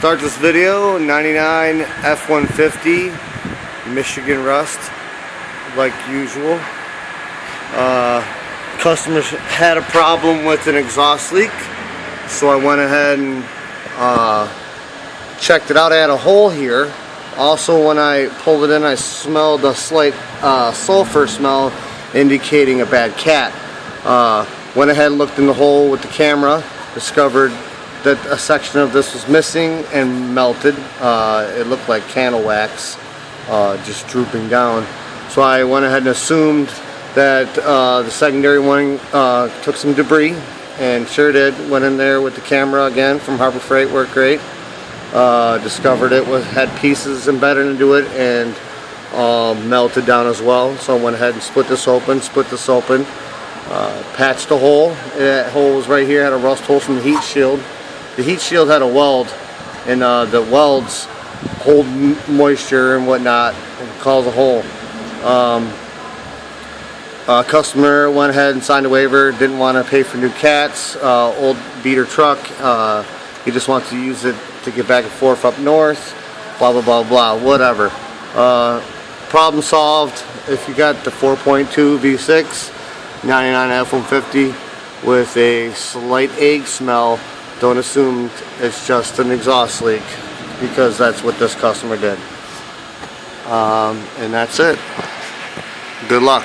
Start this video, 99 F150, Michigan rust, like usual. Customers had a problem with an exhaust leak, so I went ahead and checked it out. I had a hole here. Also, when I pulled it in, I smelled a slight sulfur smell indicating a bad cat. Went ahead and looked in the hole with the camera, discovered that a section of this was missing and melted. It looked like candle wax just drooping down. So I went ahead and assumed that the secondary one took some debris, and sure did. Went in there with the camera again from Harbor Freight, worked great. Discovered it had pieces embedded into it and melted down as well. So I went ahead and split this open, patched the hole. That hole was right here, had a rust hole from the heat shield. The heat shield had a weld, and the welds hold moisture and whatnot and cause a hole. Customer went ahead and signed a waiver, didn't want to pay for new cats, old beater truck. He just wants to use it to get back and forth up north, blah blah blah blah, whatever. Problem solved. If you got the 4.2 V6 99 F150 with a slight egg smell, don't assume it's just an exhaust leak, because that's what this customer did. And that's it. Good luck.